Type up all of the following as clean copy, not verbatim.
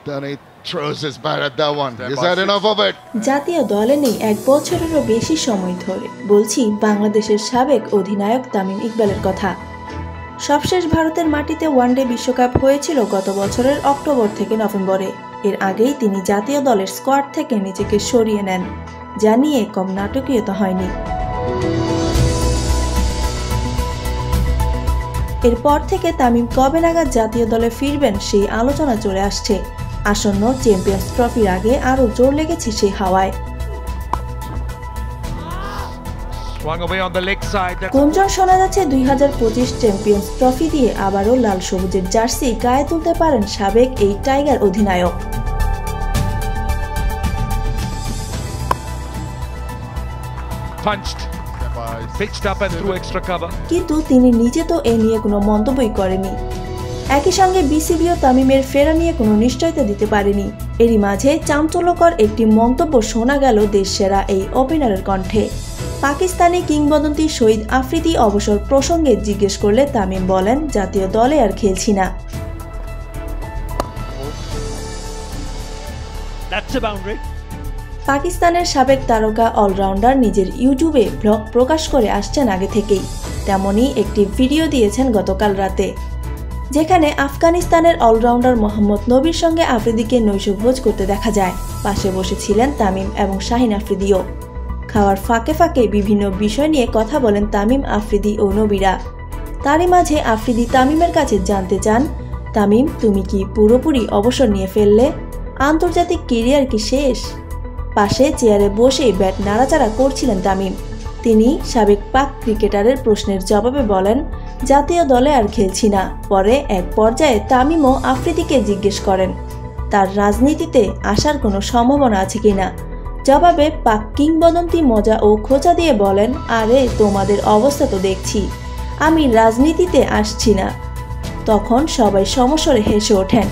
Then he throws his bat at that one. Is that enough of it? জাতীয় দলে নেই 1 বছরেরও বেশি সময় ধরে। বলছি বাংলাদেশের সাবেক অধিনায়ক তামিম ইকবালের কথা। সবশেষ ভারতের মাটিতে ওয়ানডে বিশ্বকাপ হয়েছিল গত বছরের অক্টোবর থেকে নভেম্বরে। এর আগেই তিনি জাতীয় দলের স্কোয়াড থেকে নিজেকে সরিয়ে নেন, যা নিয়ে কম নাটকীয়তা হয়নি। এরপর থেকে তামিম কবে নাগাদ জাতীয় দলে ফিরবেন সেই আলোচনা চলে আসছে। আসন্ন চ্যাম্পিয়ন্স ট্রফির আগে আরও জোর লেগেছে সেই হাওয়ায়। গুঞ্জন শোনা যাচ্ছে 2025 চ্যাম্পিয়ন্স ট্রফি দিয়ে আবারও লাল সবুজের জার্সি গায়ে তুলতে পারেন সাবেক এই টাইগার অধিনায়ক। কিন্তু তিনি নিজে তো এ নিয়ে কোনো মন্তব্যই করেনি। একই সঙ্গে বিসিবিও তামিমের ফেরা নিয়ে কোনো নিশ্চয়তা দিতে পারেনি। এরই মাঝে চাঞ্চল্যকর একটি মন্তব্য শোনা গেল দেশসেরা এই ওপেনারের কণ্ঠে। পাকিস্তানি কিংবদন্তি শহীদ আফ্রিদি অবসর প্রসঙ্গে জিজ্ঞেস করলে তামিম বলেন, জাতীয় দলে আর খেলছি না। পাকিস্তানের সাবেক তারকা অলরাউন্ডার নিজের ইউটিউবে ব্লগ প্রকাশ করে আসছেন আগে থেকেই। তেমনই একটি ভিডিও দিয়েছেন গতকাল রাতে, যেখানে আফগানিস্তানের অলরাউন্ডার মোহাম্মদ নবীর সঙ্গে আফ্রিদিকে নৈশভোজ করতে দেখা যায়। পাশে বসেছিলেন তামিম এবং শাহিন আফ্রিদিও। খাওয়ার ফাঁকে ফাঁকে বিভিন্ন বিষয় নিয়ে কথা বলেন তামিম, আফ্রিদি ও নবীরা। তারই মাঝে আফ্রিদি তামিমের কাছে জানতে চান, তামিম তুমি কি পুরোপুরি অবসর নিয়ে ফেললে? আন্তর্জাতিক কেরিয়ার কি শেষ? পাশে চেয়ারে বসে ব্যাট নাড়াচাড়া করছিলেন তামিম। তিনি সাবেক পাক ক্রিকেটারের প্রশ্নের জবাবে বলেন, জাতীয় দলে আর খেলছি না। পরে এক পর্যায়ে তামিমও আফ্রিদিকে জিজ্ঞেস করেন তার রাজনীতিতে আসার কোনো সম্ভাবনা আছে কিনা। জবাবে পাক কিংবদন্তি মজা ও খোঁচা দিয়ে বলেন, আরে তোমাদের অবস্থা তো দেখছি, আমি রাজনীতিতে আসছি না। তখন সবাই সমস্বরে হেসে ওঠেন।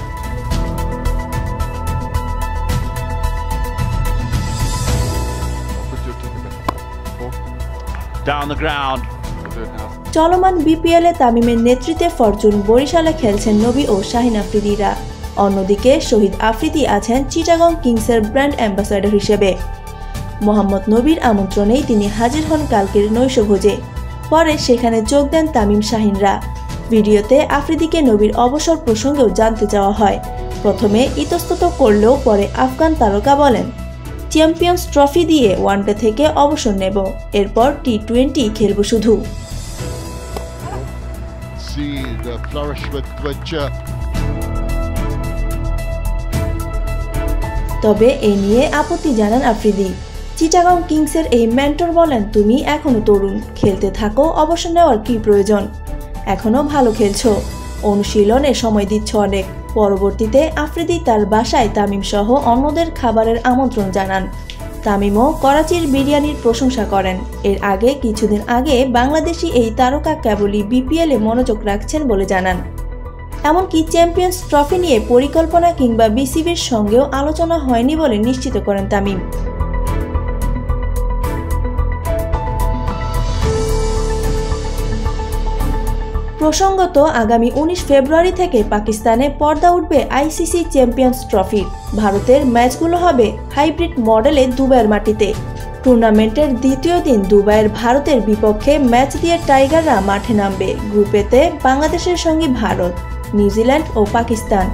চলমান বিপিএলে তামিমের নেতৃত্বে ফরচুন বরিশালে খেলছেন নবী ও শাহিন আফ্রিদিরা। অন্যদিকে শহীদ আফ্রিদি আছেন চিটাগং কিংসের ব্র্যান্ড অ্যাম্বাসাডর হিসেবে। মোহাম্মদ নবীর আমন্ত্রণেই তিনি হাজির হন কালকের নৈশভোজে। পরে সেখানে যোগ দেন তামিম, শাহিনরা। ভিডিওতে আফ্রিদিকে নবীর অবসর প্রসঙ্গেও জানতে চাওয়া হয়। প্রথমে ইতস্তত করলেও পরে আফগান তারকা বলেন, চ্যাম্পিয়ন্স ট্রফি দিয়ে ওয়ানডে থেকে অবসর নেব, এরপর টি20 খেলব শুধু। তবে এ নিয়ে আপত্তি জানান আফ্রিদি। চিটাগং কিংসের এই মেন্টর বলেন, তুমি এখনো তরুণ, খেলতে থাকো, অবসর নেওয়ার কি প্রয়োজন? এখনো ভালো খেলছো, অনুশীলনে সময় দিচ্ছ অনেক। পরবর্তীতে আফ্রিদি তার বাসায় তামিম সহ অন্যদের খাবারের আমন্ত্রণ জানান। তামিমও করাচির বিরিয়ানির প্রশংসা করেন। এর আগে কিছুদিন আগে বাংলাদেশি এই তারকা কেবলই বিপিএলে মনোযোগ রাখছেন বলে জানান। এমনকি চ্যাম্পিয়ন্স ট্রফি নিয়ে পরিকল্পনা কিংবা বিসিবির সঙ্গেও আলোচনা হয়নি বলে নিশ্চিত করেন তামিম। প্রসঙ্গত, আগামী 19 ফেব্রুয়ারি থেকে পাকিস্তানে পর্দা উঠবে আইসিসি চ্যাম্পিয়ন্স ট্রফির। ভারতের ম্যাচগুলো হবে হাইব্রিড মডেলে দুবাইয়ের মাটিতে। টুর্নামেন্টের দ্বিতীয় দিন দুবাইয়ের ভারতের বিপক্ষে ম্যাচ দিয়ে টাইগাররা মাঠে নামবে। গ্রুপেতে বাংলাদেশের সঙ্গে ভারত, নিউজিল্যান্ড ও পাকিস্তান।